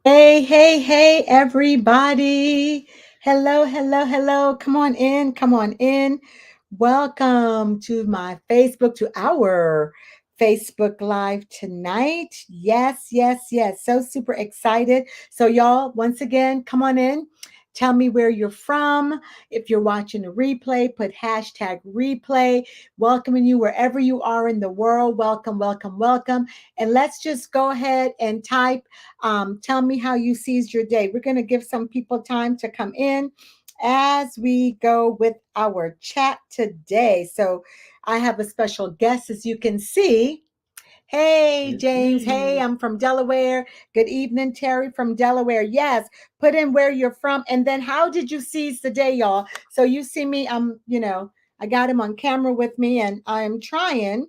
Hey, everybody. Hello, hello, hello. Come on in, come on in. Welcome to our Facebook Live tonight. Yes. So super excited. So, y'all, once again, come on in. Tell me where you're from. If you're watching a replay, put hashtag replay. Welcoming you wherever you are in the world. Welcome. And let's just go ahead and type tell me how you seized your day. We're going to give some people time to come in as we go with our chat today. So I have a special guest, as you can see. Hey, James. Hey, I'm from Delaware. Good evening, Terry from Delaware. Yes, put in where you're from. And then how did you seize the day, y'all? So you see me, I got him on camera with me and I'm trying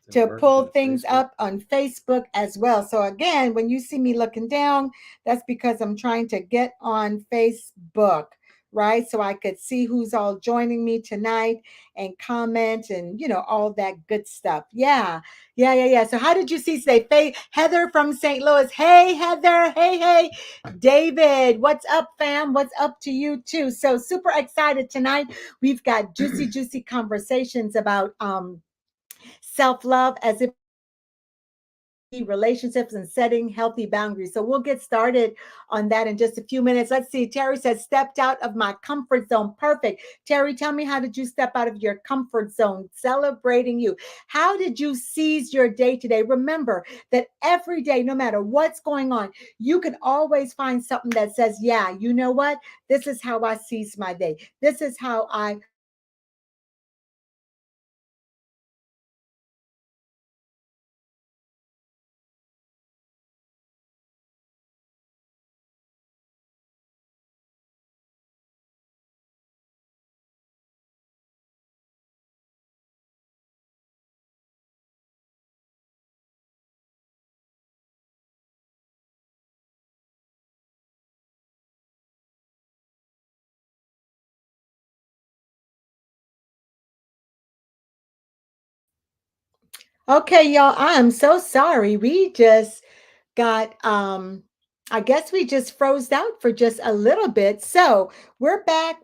to pull things up on Facebook as well. So again, when you see me looking down, that's because I'm trying to get on Facebook, right? So I could see who's all joining me tonight and comment and all that good stuff. Yeah. So how did you see today? Heather from St. Louis. Hey, Heather. Hey. David, what's up, fam? What's up to you too? So super excited tonight. We've got juicy conversations about self-love as it relationships and setting healthy boundaries. So we'll get started on that in just a few minutes. Let's see. Terry says, stepped out of my comfort zone. Perfect. Terry, tell me, how did you step out of your comfort zone? Celebrating you. How did you seize your day today? Remember that every day, no matter what's going on, you can always find something that says, yeah, you know what? This is how I seize my day. This is how I Okay, y'all, I am so sorry. We just got I guess we just froze out for just a little bit. So we're back.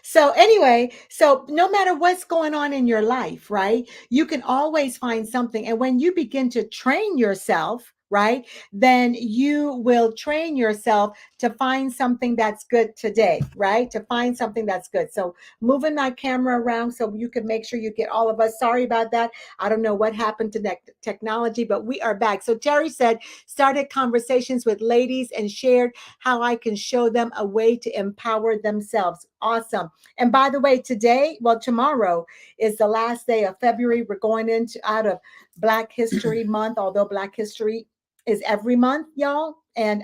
So anyway, so no matter what's going on in your life, right? You can always find something. And when you begin to train yourself, right, then you will train yourself to find something that's good today, right? To find something that's good. So moving my camera around so you can make sure you get all of us. Sorry about that. I don't know what happened to that technology, but we are back. So Terry said, started conversations with ladies and shared how I can show them a way to empower themselves. Awesome. And by the way, tomorrow is the last day of February. We're going into out of Black History Month, although Black History is every month, y'all. And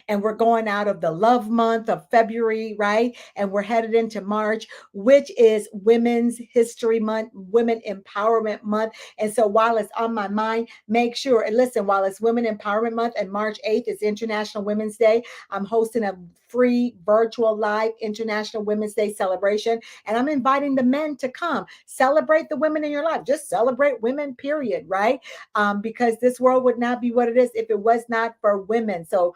we're going out of the love month of February, right? And we're headed into March, which is Women's History Month, Women Empowerment Month. And so while it's on my mind, make sure and listen, while it's Women Empowerment Month and March 8th is International Women's Day, I'm hosting a free virtual live International Women's Day celebration. And I'm inviting the men to come celebrate the women in your life. Just celebrate women, period, right? Because this world would not be what it is if it was not for women. So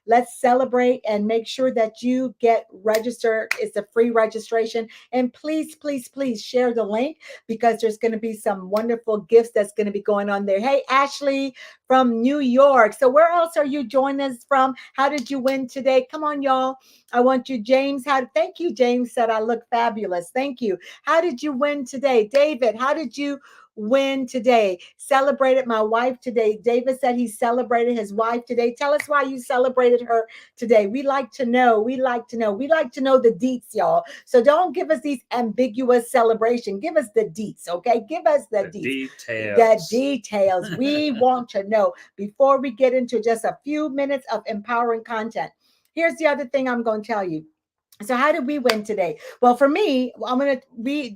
let's celebrate and make sure that you get registered. It's a free registration. And please share the link because there's going to be some wonderful gifts that's going to be going on there. Hey, Ashley from New York. So where else are you joining us from? How did you win today? Come on, y'all. I want you, James. Thank you, James said I look fabulous. Thank you. How did you win today? David, how did you win today? Celebrated my wife today. David said he celebrated his wife today. Tell us why you celebrated her today. We like to know. We like to know the deets, y'all. So don't give us these ambiguous celebration. Give us the deets, okay? Give us the deets. The details. We want to know before we get into just a few minutes of empowering content. Here's the other thing I'm going to tell you. So how did we win today? Well, for me,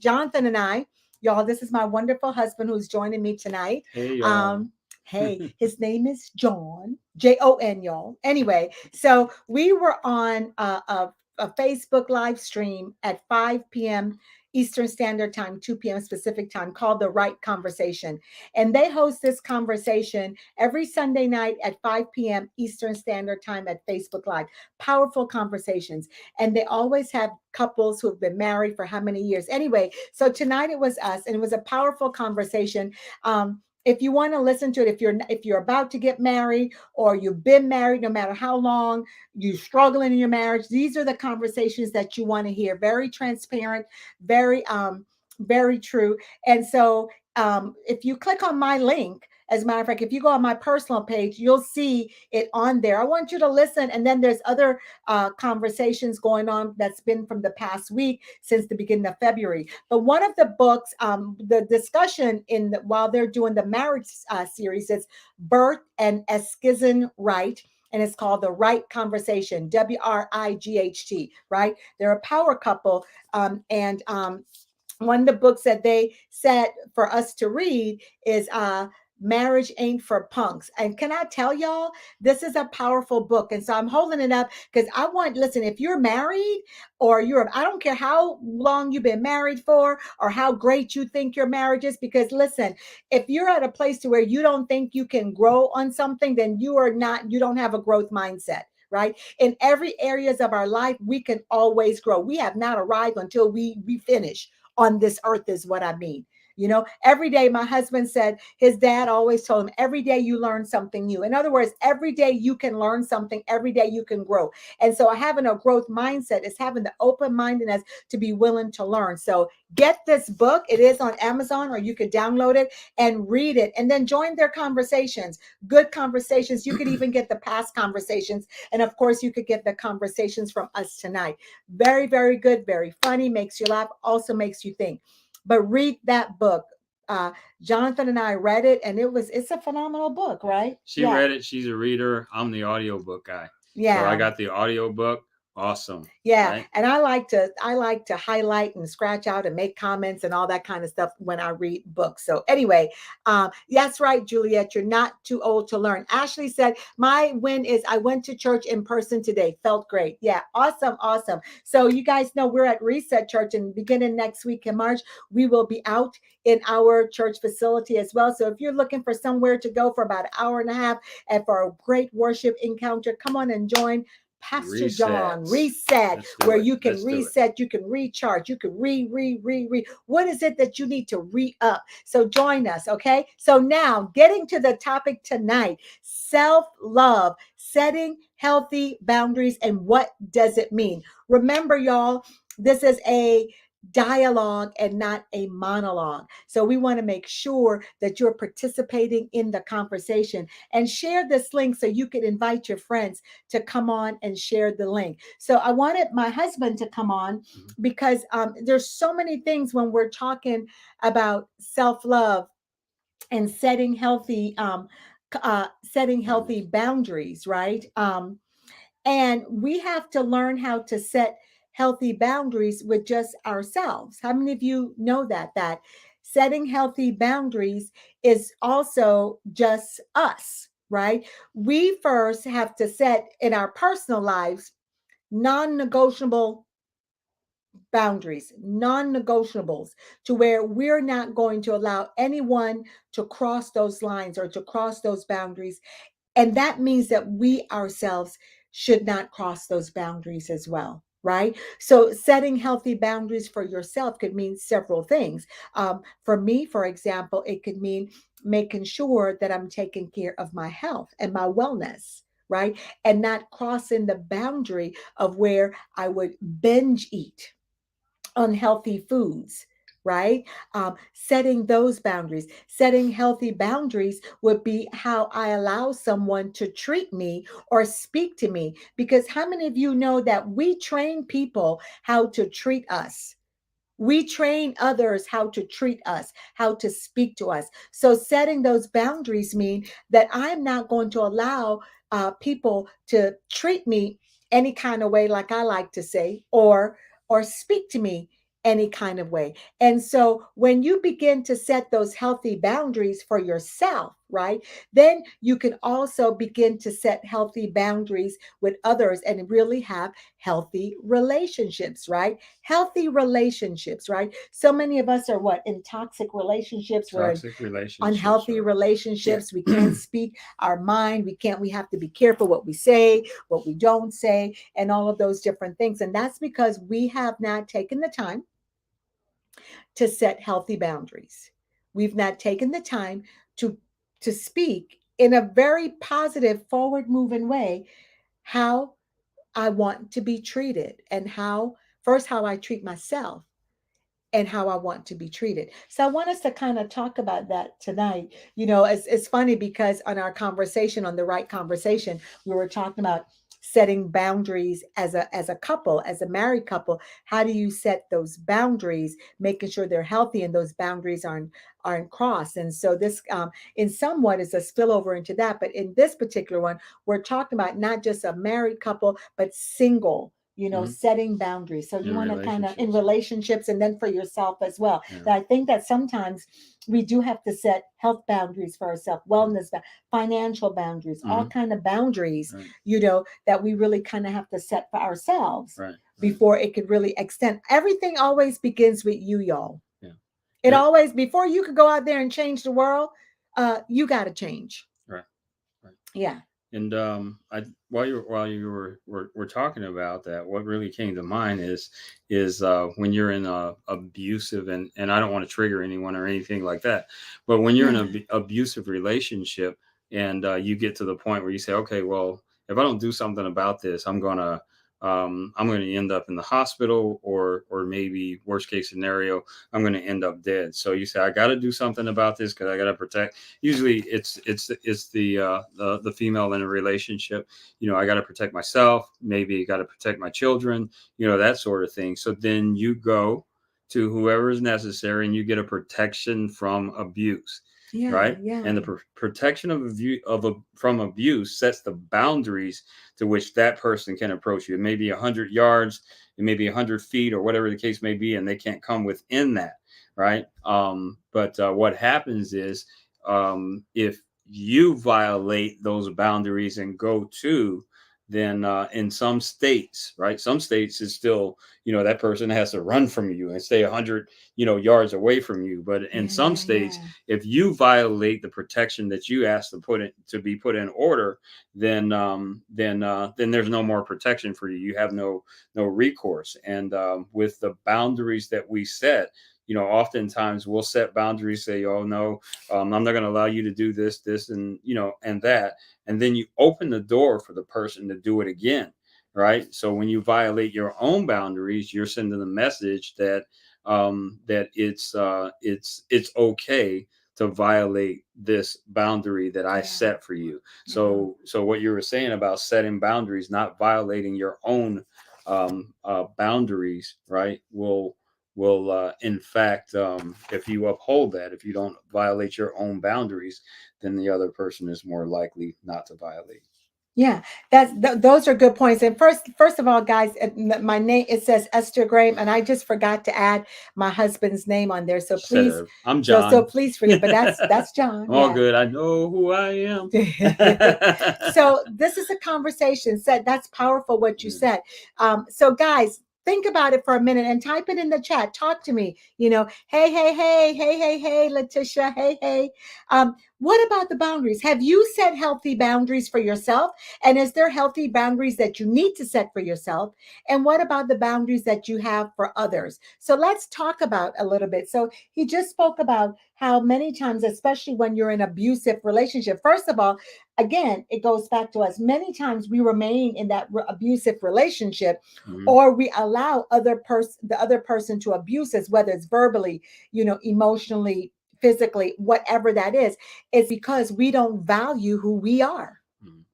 Jonathan and I, y'all, this is my wonderful husband who's joining me tonight. Hey, y'all. Hey, his name is Jon, Jon, y'all. Anyway, so we were on a Facebook live stream at 5 p.m. Eastern Standard Time, 2 p.m. Pacific Time, called The Right Conversation. And they host this conversation every Sunday night at 5 p.m. Eastern Standard Time at Facebook Live. Powerful conversations. And they always have couples who have been married for how many years. Anyway, so tonight it was us, and it was a powerful conversation. If you want to listen to it, if you're about to get married or you've been married, no matter how long, you're struggling in your marriage, these are the conversations that you want to hear. Very transparent, very true. And so if you click on my link, as a matter of fact, if you go on my personal page, you'll see it on there. I want you to listen. And then there's other conversations going on that's been from the past week since the beginning of February. But one of the books, the discussion while they're doing the marriage series is Birth and Eschizen Right. And it's called The Right Conversation, WRIGHT, right? They're a power couple. And one of the books that they said for us to read is Marriage Ain't for Punks. And can I tell y'all, this is a powerful book. And so I'm holding it up because listen, if you're married or I don't care how long you've been married for or how great you think your marriage is, because listen, if you're at a place to where you don't think you can grow on something, then you don't have a growth mindset. Right? In every areas of our life, we can always grow. We have not arrived until we finish on this earth, is what I mean. Every day, my husband said his dad always told him, every day you learn something new. In other words, every day you can learn something, every day you can grow. And so having a growth mindset is having the open mindedness to be willing to learn. So get this book. It is on Amazon, or you could download it and read it and then join their conversations. Good conversations. You could even get the past conversations. And of course, you could get the conversations from us tonight. Very, very good. Very funny. Makes you laugh. Also makes you think. But read that book. Jonathan and I read it, and it's a phenomenal book, right? She read it. She's a reader. I'm the audiobook guy. Yeah. So I got the audiobook. Awesome. Yeah. Right? And I like to highlight and scratch out and make comments and all that kind of stuff when I read books. So anyway, that's right, Juliet. You're not too old to learn. Ashley said, my win is I went to church in person today. Felt great. Yeah. Awesome. Awesome. So you guys know we're at Reset Church, and beginning next week in March, we will be out in our church facility as well. So if you're looking for somewhere to go for about an hour and a half and for a great worship encounter, come on and join Pastor Jon. Reset, where you can reset, you can recharge, you can re. What is it that you need to re-up? So join us, okay? So now, getting to the topic tonight, self-love, setting healthy boundaries, and what does it mean? Remember, y'all, this is a dialogue and not a monologue. So we want to make sure that you're participating in the conversation, and share this link so you can invite your friends to come on and share the link. So I wanted my husband to come on because there's so many things when we're talking about self-love and setting healthy boundaries, right? And we have to learn how to set healthy boundaries with just ourselves. How many of you know that setting healthy boundaries is also just us, right? We first have to set in our personal lives non-negotiable boundaries, non-negotiables, to where we're not going to allow anyone to cross those lines or to cross those boundaries. And that means that we ourselves should not cross those boundaries as well, right? So setting healthy boundaries for yourself could mean several things. For me, for example, it could mean making sure that I'm taking care of my health and my wellness, right? And not crossing the boundary of where I would binge eat unhealthy foods, right? Setting those boundaries, setting healthy boundaries would be how I allow someone to treat me or speak to me. Because how many of you know that we train people how to treat us? We train others how to treat us, how to speak to us. So setting those boundaries mean that I'm not going to allow people to treat me any kind of way, like I like to say, or speak to me any kind of way. And so when you begin to set those healthy boundaries for yourself, right? Then you can also begin to set healthy boundaries with others and really have healthy relationships, right? Healthy relationships, right? So many of us are what, in toxic relationships, we're in Toxic relationships, unhealthy right? relationships. We can't speak our mind. We have to be careful what we say, what we don't say, and all of those different things. And that's because we have not taken the time to set healthy boundaries. We've not taken the time to speak in a very positive, forward moving way how I want to be treated, and how first how I treat myself and how I want to be treated. So I want us to kind of talk about that tonight. It's funny because on our conversation, on the right conversation, we were talking about setting boundaries as a couple, as a married couple. How do you set those boundaries, making sure they're healthy and those boundaries aren't crossed? And so this, in somewhat, is a spillover into that. But in this particular one, we're talking about not just a married couple, but single, Mhm. setting boundaries. So you In want to kind of, in relationships. relationships, and then for yourself as well. Yeah. That I think that sometimes we do have to set health boundaries for ourselves, wellness, financial boundaries, all Mm-hmm. kind of boundaries, Right. that we really kind of have to set for ourselves Right. Right. before it could really extend. Everything always begins with you, y'all. Yeah. It Yeah. always, before you could go out there and change the world, you got to change. Right. Right. Yeah. And I while you were talking about that, what really came to mind is when you're in a abusive, and I don't want to trigger anyone or anything like that, but when you're in Yeah. an abusive relationship, and you get to the point where you say, okay, well, if I don't do something about this, I'm gonna end up in the hospital, or maybe worst case scenario, I'm gonna end up dead. So you say, I got to do something about this because I got to protect. Usually it's the female in a relationship. I got to protect myself, maybe got to protect my children, that sort of thing. So then you go to whoever is necessary, and you get a protection from abuse, Yeah. right? Yeah. And the protection from abuse sets the boundaries to which that person can approach you. It may be 100 yards, it may be 100 feet, or whatever the case may be, and they can't come within that, right? But what happens is, if you violate those boundaries and go to, then in some states, right? Some states is still, that person has to run from you and stay 100, yards away from you. But in Yeah. some Yeah. states, Yeah. if you violate the protection that you asked to be put in order, then there's no more protection for you. You have no recourse. And with the boundaries that we set, oftentimes we'll set boundaries, say, oh no, I'm not going to allow you to do this, and that. And then you open the door for the person to do it again, right? So when you violate your own boundaries, you're sending a message that it's okay to violate this boundary that I Yeah. set for you. Yeah. So what you were saying about setting boundaries, not violating your own boundaries, right, will in fact, if you uphold that, if you don't violate your own boundaries, then the other person is more likely not to violate. Yeah, those are good points. And first of all, guys, my name, it says Esther Graham, and I just forgot to add my husband's name on there. So Shut please, up. I'm so John. please forgive. But that's John. I'm all Yeah. good. I know who I am. So this is a conversation. Said that's powerful what you Yeah. said. So guys, think about it for a minute and type it in the chat. Talk to me. Hey, hey, hey, hey, hey, hey, Letitia. Hey, hey. What about the boundaries? Have you set healthy boundaries for yourself? And is there healthy boundaries that you need to set for yourself? And what about the boundaries that you have for others? So let's talk about a little bit. So he just spoke about how many times, especially when you're in an abusive relationship, first of all, again, it goes back to us. Many times we remain in that abusive relationship, Mhm. or we allow the other person to abuse us, whether it's verbally, emotionally, physically, whatever that is. It's because we don't value who we are, Mhm.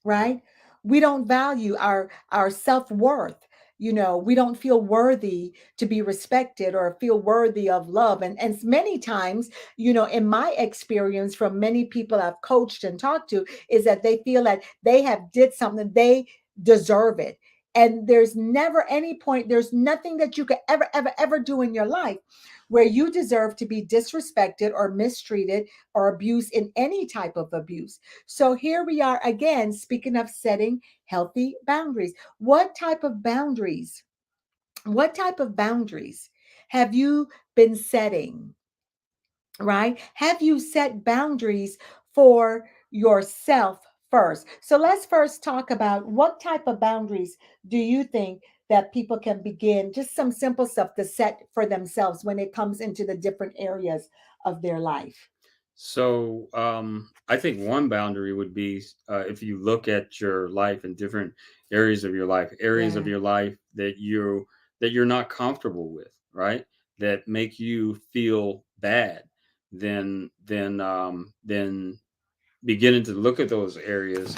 Right. right? We don't value our self-worth. We don't feel worthy to be respected or feel worthy of love. And many times, in my experience from many people I've coached and talked to, is that they feel that they have did something, they deserve it. And there's never any point, there's nothing that you could ever, ever, ever do in your life where you deserve to be disrespected or mistreated or abused in any type of abuse. So here we are again, speaking of setting healthy boundaries. What type of boundaries? What type of boundaries have you been setting, right? Have you set boundaries for yourself first? So let's first talk about what type of boundaries do you think that people can begin, just some simple stuff to set for themselves when it comes into the different areas of their life. So I think one boundary would be if you look at your life in different areas of Yeah. your life that you're not comfortable with, right? That make you feel bad, then beginning to look at those areas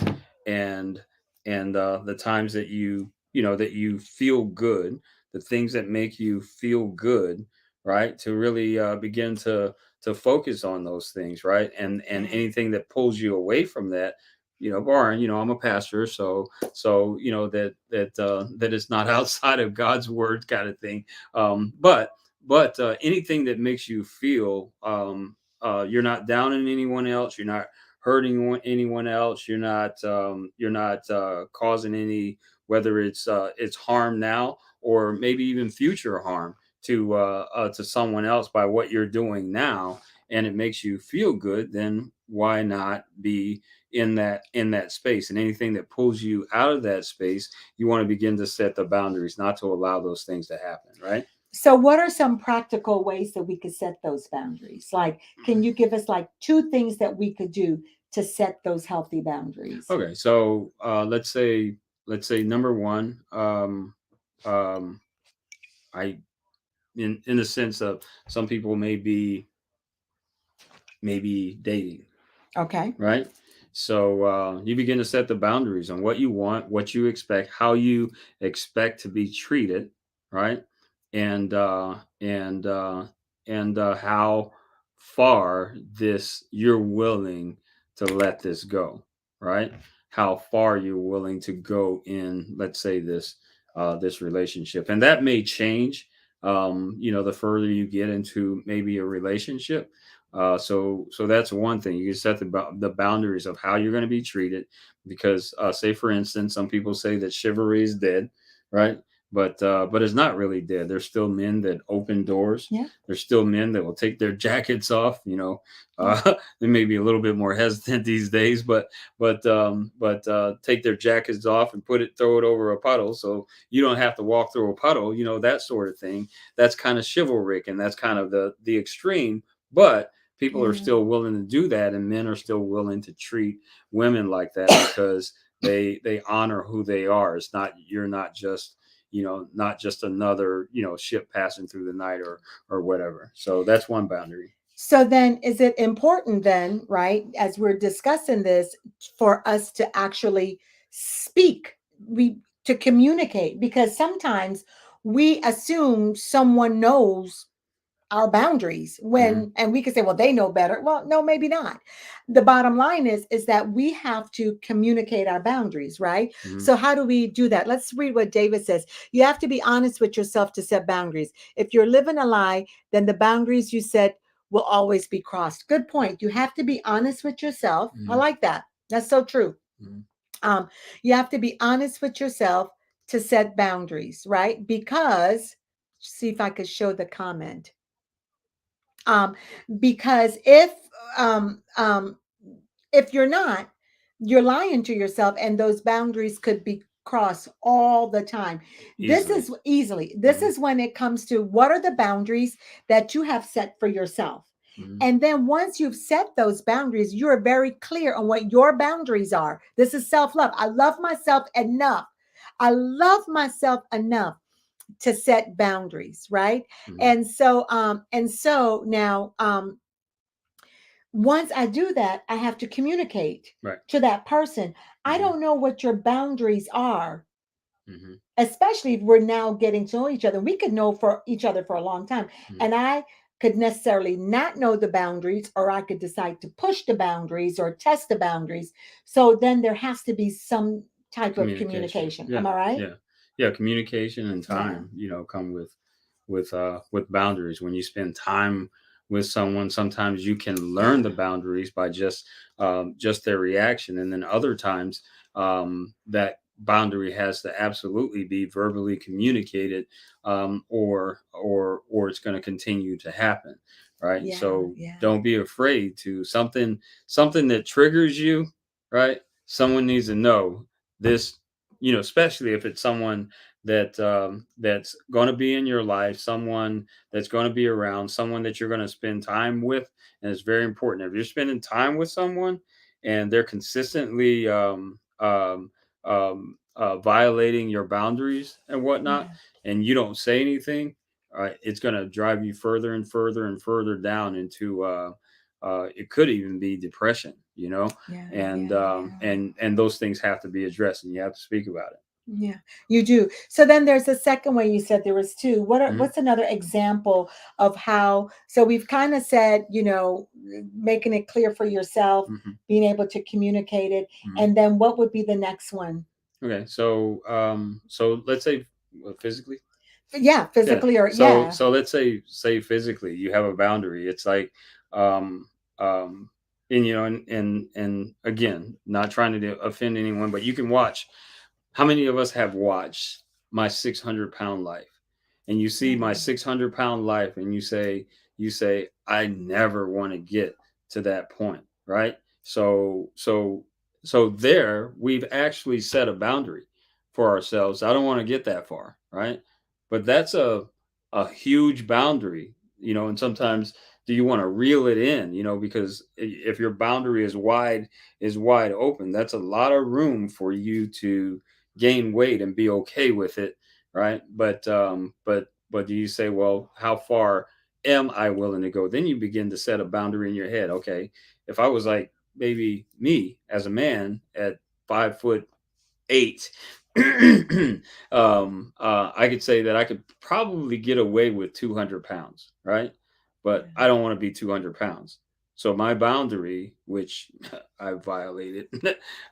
and the times that that you feel good, the things that make you feel good, right, to really begin to focus on those things, right, and Yeah. anything that pulls you away from that, barring, I'm a pastor, so that it's not outside of God's word kind of thing. But anything that makes you feel you're not down in anyone else, you're not hurting anyone else, you're not causing any, whether it's harm now or maybe even future harm to someone else by what you're doing now, and it makes you feel good, then why not be in that space? And anything that pulls you out of that space, you want to begin to set the boundaries not to allow those things to happen, right? So, what are some practical ways that we could set those boundaries? Like, can you give us like two things that we could do to set those healthy boundaries? Okay, so let's say number one, um, I in the sense of some people may be maybe dating, Okay. right? So you begin to set the boundaries on what you want, what you expect, how you expect to be treated, right? And how far this you're willing to let this go, right? How far you're willing to go in, let's say this relationship, and that may change. The further you get into maybe a relationship, so that's one thing. You can set the boundaries of how you're going to be treated, because say for instance, some people say that chivalry is dead, right? But it's not really dead. There's still men that open doors. Yeah. There's still men that will take their jackets off. Yeah. They may be a little bit more hesitant these days, but take their jackets off and throw it over a puddle, so you don't have to walk through a puddle. That sort of thing. That's kind of chivalric, and that's kind of the extreme. But people are Yeah. still willing to do that, and men are still willing to treat women like that because they honor who they are. It's not You're not just another ship passing through the night or whatever. So that's one boundary. So then, is it important then, right, as we're discussing this, for us to actually speak, we to communicate? Because sometimes we assume someone knows our boundaries Hmm. when, and we can say, well, they know better. Well, no, maybe not. The bottom line is that we have to communicate our boundaries, right? Hmm. So how do we do that? Let's read what David says. You have to be honest with yourself to set boundaries. If you're living a lie, then the boundaries you set will always be crossed. Good point. You have to be honest with yourself. I Hmm. like that. That's so true. Hmm. um, you have to be honest with yourself to set boundaries, right? Because, see if I could show the comment. um, because um, um, if you're not, you're lying to yourself, and those boundaries could be crossed all the time. This Easily. is easily. This Hmm. is when it comes to what are the boundaries that you have set for yourself. Hmm. And then once you've set those boundaries, you're very clear on what your boundaries are. This is self love. I love myself enough. I love myself enough to set boundaries, right? Hmm. And so now, once I do that, I have to communicate Right. to that person. I Hmm. don't know what your boundaries are, Hmm. especially if we're now getting to know each other. We could know for each other for a long time. Hmm. And I could necessarily not know the boundaries, or I could decide to push the boundaries or test the boundaries. So then there has to be some type of Communication. communication. Yeah. Am I right? Yeah. Yeah. Communication and Yeah. time, come with with boundaries. When you spend time with someone, sometimes you can learn the boundaries by just their reaction, and then other times that boundary has to absolutely be verbally communicated, or it's going to continue to happen, right? Yeah, So yeah, don't be afraid to something that triggers you, right? Someone needs to know this, especially if it's someone that's going to be in your life, someone that's going to be around, someone that you're going to spend time with, and it's very important. If you're spending time with someone and they're consistently violating your boundaries and whatnot, yeah, and you don't say anything, it's going to drive you further and further and further down into it could even be depression, yeah, and yeah, yeah. those things have to be addressed, and you have to speak about it. Yeah, you do. So then there's a second way you said there was two. Hmm. What's another example of how, so we've kind of said, making it clear for yourself, Hmm. being able to communicate it, Hmm. and then what would be the next one? Okay, so let's say, physically. Yeah, Yeah. physically or So yeah. so let's say physically you have a boundary. It's like, um um and and again, not trying to offend anyone, but you can watch. How many of us have watched My 600 Pound Life? And you see My Yeah. 600 Pound Life, and you say, I never want to get to that point, right? So there we've actually set a boundary for ourselves. I don't want to get that far, right? But that's a huge boundary, and sometimes do you want to reel it in, because if your boundary is wide open, that's a lot of room for you to gain weight and be okay with it, right? But do you say, well, how far am I willing to go? Then you begin to set a boundary in your head. Okay, if I was like maybe me as a man at 5'8", I could say that I could probably get away with 200 pounds, right? But I don't want to be 200 pounds. So my boundary, which I violated,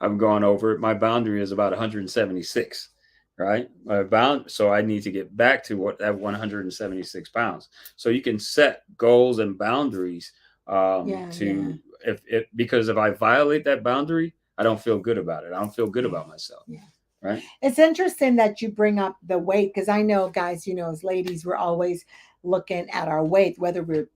I've gone over it. My boundary is about 176, right? So I need to get back to what that 176 pounds. So you can set goals and boundaries, Yeah, yeah, to if because if I violate that boundary, I don't feel good about it. I don't feel good yeah, about myself, yeah. right? It's interesting that you bring up the weight because I know, guys, as ladies, we're always looking at our weight, whether we're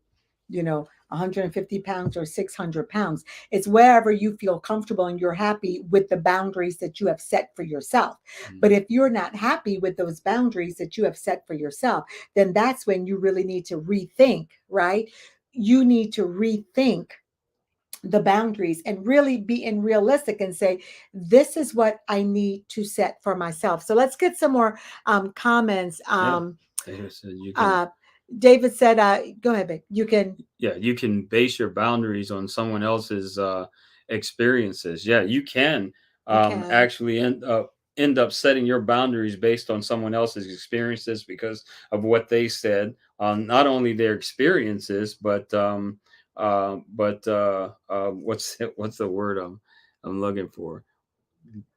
150 pounds or 600 pounds. It's wherever you feel comfortable and you're happy with the boundaries that you have set for yourself. But if you're not happy with those boundaries that you have set for yourself, then that's when you really need to rethink, right? You need to rethink the boundaries and really being realistic and say, this is what I need to set for myself. So let's get some more comments. Yeah. David said you can. Uh, David said, go ahead, babe. You can. Yeah, you can base your boundaries on someone else's experiences. Yeah, you can You can. actually end up setting your boundaries based on someone else's experiences because of what they said. Not only their experiences, but what's the word I'm looking for?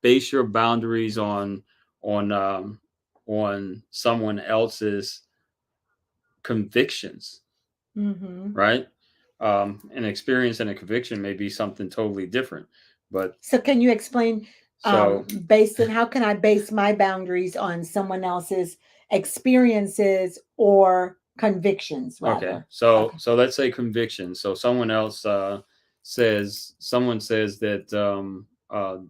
Base your boundaries on um, on someone else's convictions, Hmm. right? An experience and a conviction may be something totally different, but So can you explain so based on how can I base my boundaries on someone else's experiences or convictions okay, rather? so Okay. so let's say conviction. So someone else someone says that,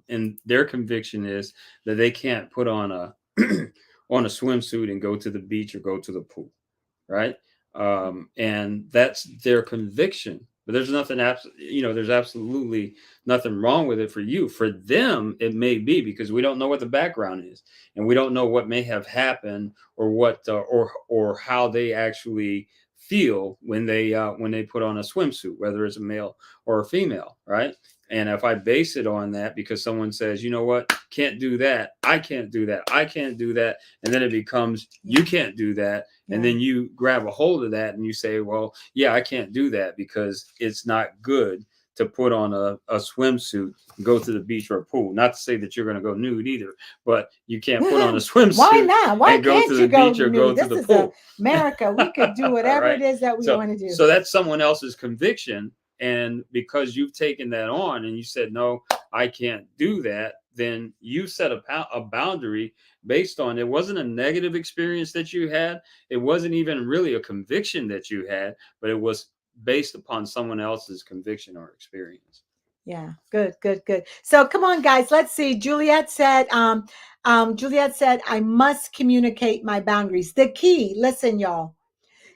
and their conviction is that they can't put on a on a swimsuit and go to the beach or go to the pool, right? And that's their conviction. But there's there's absolutely nothing wrong with it for you. For them, it may be because we don't know what the background is, and we don't know what may have happened, or what, or how they actually feel when they put on a swimsuit, whether it's a male or a female, right? And if I base it on that because someone says, you know what, can't do that, I can't do that, I can't do that, and then it becomes Yeah. you can't do that, and Yeah. then you grab a hold of that and you say, well, yeah, I can't do that because it's not good to put on a swimsuit and go to the beach or a pool. Not to say that you're going to go nude either, but you can't put on a Why swimsuit not? Why and go to can't the you go beach or go nude? to This the is pool. America. We could do whatever Right. it is that we So want to do. so that's someone else's conviction, and because you've taken that on and you said no, I can't do that, then you set a boundary based on, it wasn't a negative experience that you had, it wasn't even really a conviction that you had, but it was based upon someone else's conviction or experience. Yeah, good, good, good. So come on, guys. Let's see. Juliet said, I must communicate my boundaries. The key, listen, y'all.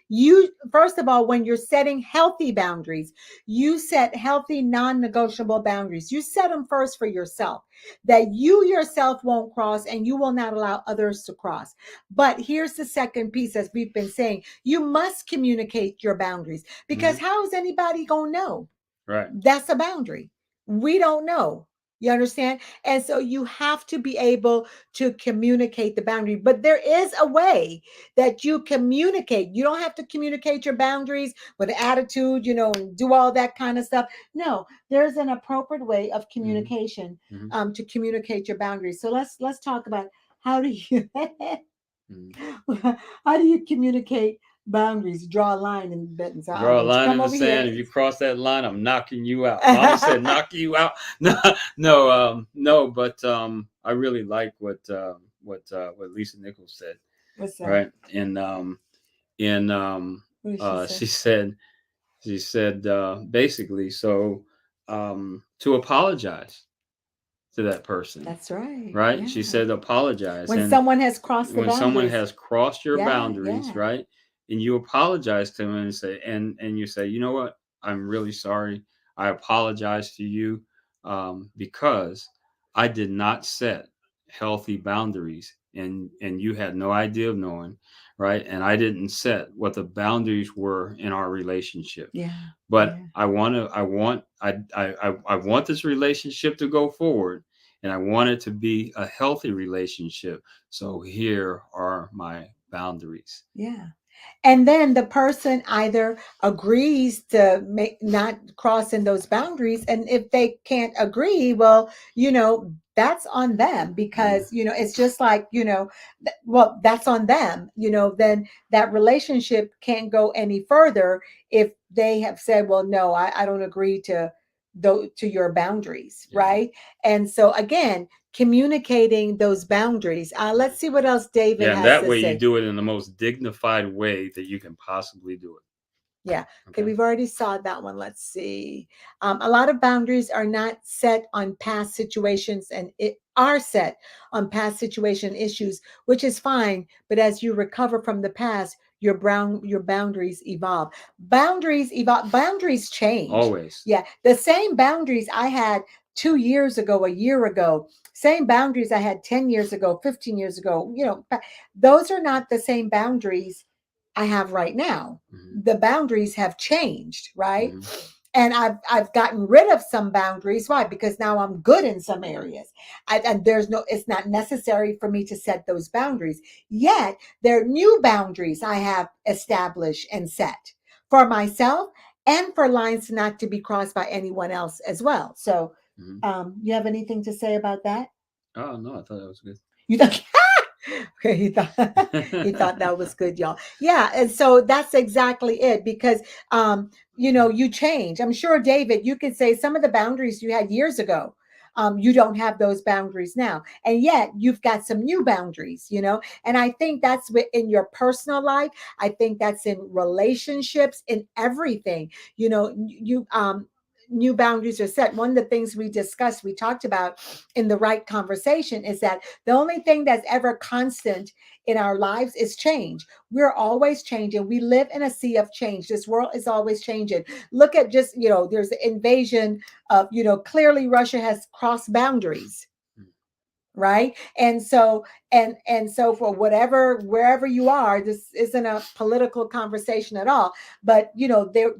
You, first of all, when you're setting healthy boundaries, you set healthy, non-negotiable boundaries. You set them first for yourself, that you yourself won't cross and you will not allow others to cross. But here's the second piece, as we've been saying, you must communicate your boundaries, because how is anybody going to know? Right. That's a boundary. We don't know. You understand? And so you have to be able to communicate the boundary. But there is a way that you communicate. You don't have to communicate your boundaries with attitude, and do all that kind of stuff. No, there's an appropriate way of communication, Mm-hmm. to communicate your boundaries. So let's talk about how do you how do you communicate boundaries? Draw a line in the bed. So Draw a don't you line come in the over here. sand. If you cross that line, I'm knocking you out. Mama said, "Knock you out." No, no. But I really like what Lisa Nichols said. What's that? Right, and What did she say? she said basically, so to apologize to that person. That's right. Right, she Yeah. said apologize, When and someone has crossed the when someone boundaries. has crossed your Yeah, boundaries, yeah, right, and you apologize to them and say, and you say, you know what, I'm really sorry, I apologize to you, because I did not set healthy boundaries, and you had no idea of knowing, right, and I didn't set what the boundaries were in our relationship, yeah, but yeah, I want this relationship to go forward, and I want it to be a healthy relationship. So here are my boundaries. yeah. And then the person either agrees to make not crossing those boundaries, and if they can't agree, well, that's on them, Yeah. because it's just like, well, that's on them. Then that relationship can't go any further if they have said, well, no, I don't agree to your boundaries, Yeah. right? And so again, communicating those boundaries. Let's see what else David Yeah, and has that to way you say. do it in the most dignified way that you can possibly do it. Yeah. Okay. Okay. We've already saw that one. Let's see. A lot of boundaries are not set on past situations, and it are set on past situation issues, which is fine. But as you recover from the past, your boundaries evolve. Boundaries evolve. Boundaries change. Always. Yeah. The same boundaries I had 2 years ago, a year ago, same boundaries I had 10 years ago, 15 years ago, those are not the same boundaries I have right now. Hmm. The boundaries have changed, right? Hmm. And I've gotten rid of some boundaries. Why? Because now I'm good in some areas. And it's not necessary for me to set those boundaries. Yet there are new boundaries I have established and set for myself, and for lines not to be crossed by anyone else as well. So, Hmm. you have anything to say about that? Oh no, I thought that was good. You don't. Okay, he thought that was good, y'all. Yeah, and so that's exactly it, because you change. I'm sure, David, you could say some of the boundaries you had years ago. You don't have those boundaries now, and yet you've got some new boundaries. And I think that's in your personal life. I think that's in relationships, in everything. You new boundaries are set. One of the things we discussed, we talked about in the right conversation, is that the only thing that's ever constant in our lives is change. We're always changing. We live in a sea of change. This world is always changing. Look at just, there's the invasion of, clearly Russia has crossed boundaries, right? And so for whatever, wherever you are, this isn't a political conversation at all, but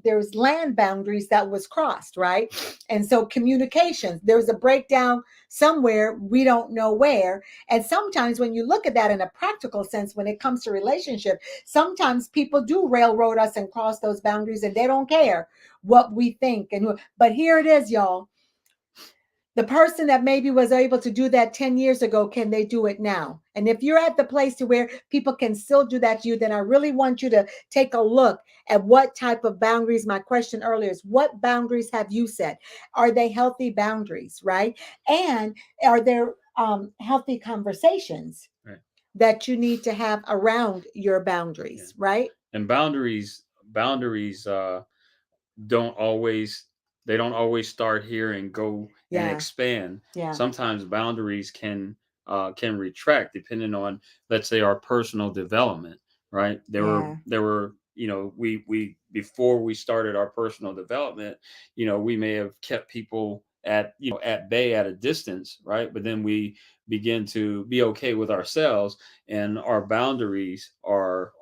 there's land boundaries that was crossed, right? And so communications, there's a breakdown somewhere, we don't know where. And sometimes when you look at that in a practical sense, when it comes to relationship, sometimes people do railroad us and cross those boundaries, and they don't care what we think and who. But here it is, y'all, the person that maybe was able to do that 10 years ago, can they do it now? And if you're at the place to where people can still do that to you, then I really want you to take a look at what type of boundaries. My question earlier is, what boundaries have you set? Are they healthy boundaries, right? And are there healthy conversations Right. that you need to have around your Yeah. boundaries, right? And boundaries don't always they don't always start here and go and Yeah, expand. yeah, Sometimes boundaries can retract depending on, let's say, our personal development. Right? yeah, There were we before we started our personal development, we may have kept people at at bay, at a distance, right? But then we begin to be okay with ourselves, and our boundaries are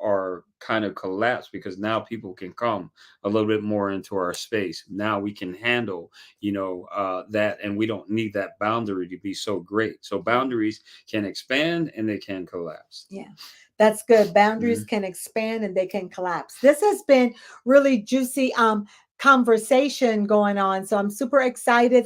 kind of collapsed, because now people can come a little bit more into our space. Now we can handle, that, and we don't need that boundary to be so great. So boundaries can expand and they can collapse. yeah. That's good. Boundaries Hmm. can expand and they can collapse. This has been really juicy conversation going on. So I'm super excited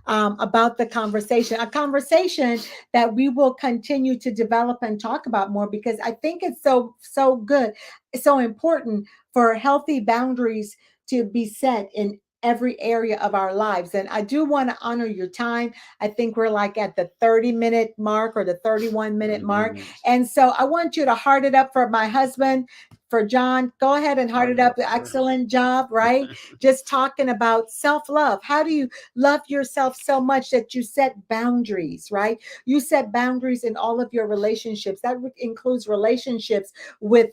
about the conversation. A conversation that we will continue to develop and talk about more, because I think it's so good. It's so important for healthy boundaries to be set in every area of our lives. And I do want to honor your time. I think we're like at the 30-minute mark, or the 31-minute 31 mark. minutes. And so I want you to heart it up for my husband, for Jon. Go ahead and heart Heart it it up. up. Heart it Excellent job, right? Just talking about self love. How do you love yourself so much that you set boundaries, right? You set boundaries in all of your relationships. That includes relationships with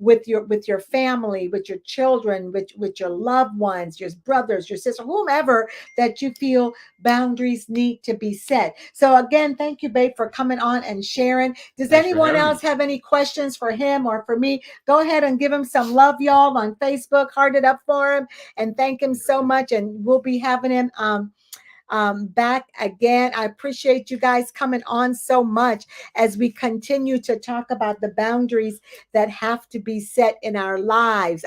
with your family, with your children, with your loved ones, your brothers, your sister, whomever that you feel boundaries need to be set. So again, thank you, babe, for coming on and sharing. Does Thanks for anyone having else me. have any questions for him or for me? Go ahead and give him some love, y'all, on Facebook. Heart it up for him and thank him so much. And we'll be having him back again. I appreciate you guys coming on so much as we continue to talk about the boundaries that have to be set in our lives.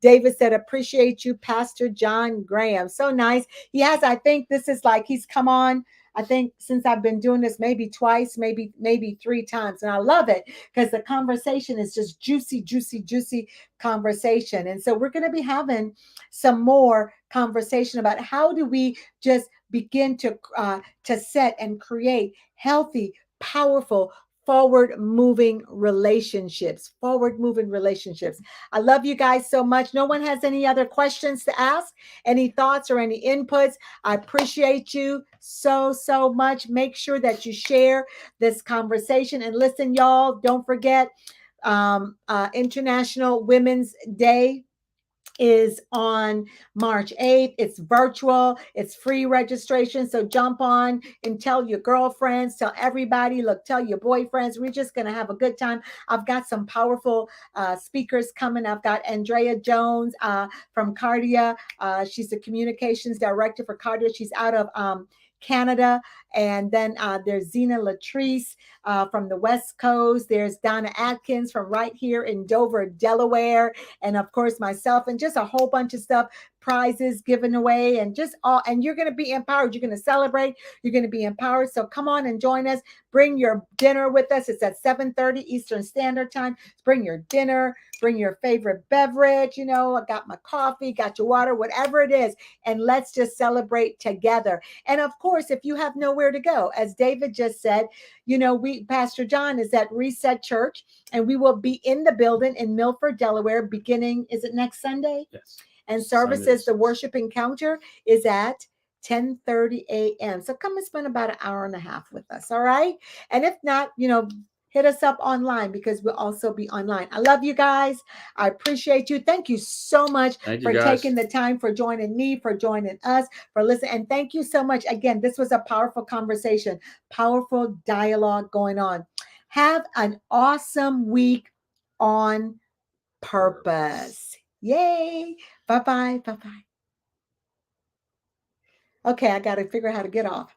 David said, appreciate you, Pastor Jon Graham. So nice. He has, I think this is like he's come on. I think since I've been doing this, maybe twice, maybe three times. And I love it because the conversation is just juicy conversation. And so we're going to be having some more conversation about how do we just begin to set and create healthy, powerful, forward moving relationships. I love you guys so much. No one has any other questions to ask, any thoughts or any inputs. I appreciate you so much. Make sure that you share this conversation, and listen, y'all, don't forget International Women's Day is on March 8th. It's virtual, it's free registration. So jump on and tell your girlfriends, tell everybody, look, tell your boyfriends. We're just going to have a good time. I've got some powerful speakers coming. I've got Andrea Jones from Cardia. She's the communications director for Cardia. She's out of Canada. And then there's Zena Latrice from the West Coast. There's Donna Atkins from right here in Dover, Delaware, and of course myself, and just a whole bunch of stuff, prizes given away, and just all. And you're going to be empowered. You're going to celebrate. You're going to be empowered. So come on and join us. Bring your dinner with us. It's at 7:30 Eastern Standard Time. Bring your dinner. Bring your favorite beverage. I got my coffee, got your water, whatever it is, and let's just celebrate together. And of course, if you have nowhere to go, as David just said, we Pastor Jon is at Reset Church, and we will be in the building in Milford, Delaware, beginning, is it next Sunday? Yes. And services, Sundays. the worship encounter is at 10:30 a.m. So come and spend about an hour and a half with us, all right? And if not, hit us up online because we'll also be online. I love you guys. I appreciate you. Thank you so much Thank you, for guys. taking the time, for joining me, for joining us, for listening. And thank you so much. Again, this was a powerful conversation, powerful dialogue going on. Have an awesome week on purpose. Yay. Bye bye. Bye bye. Okay, I got to figure out how to get off.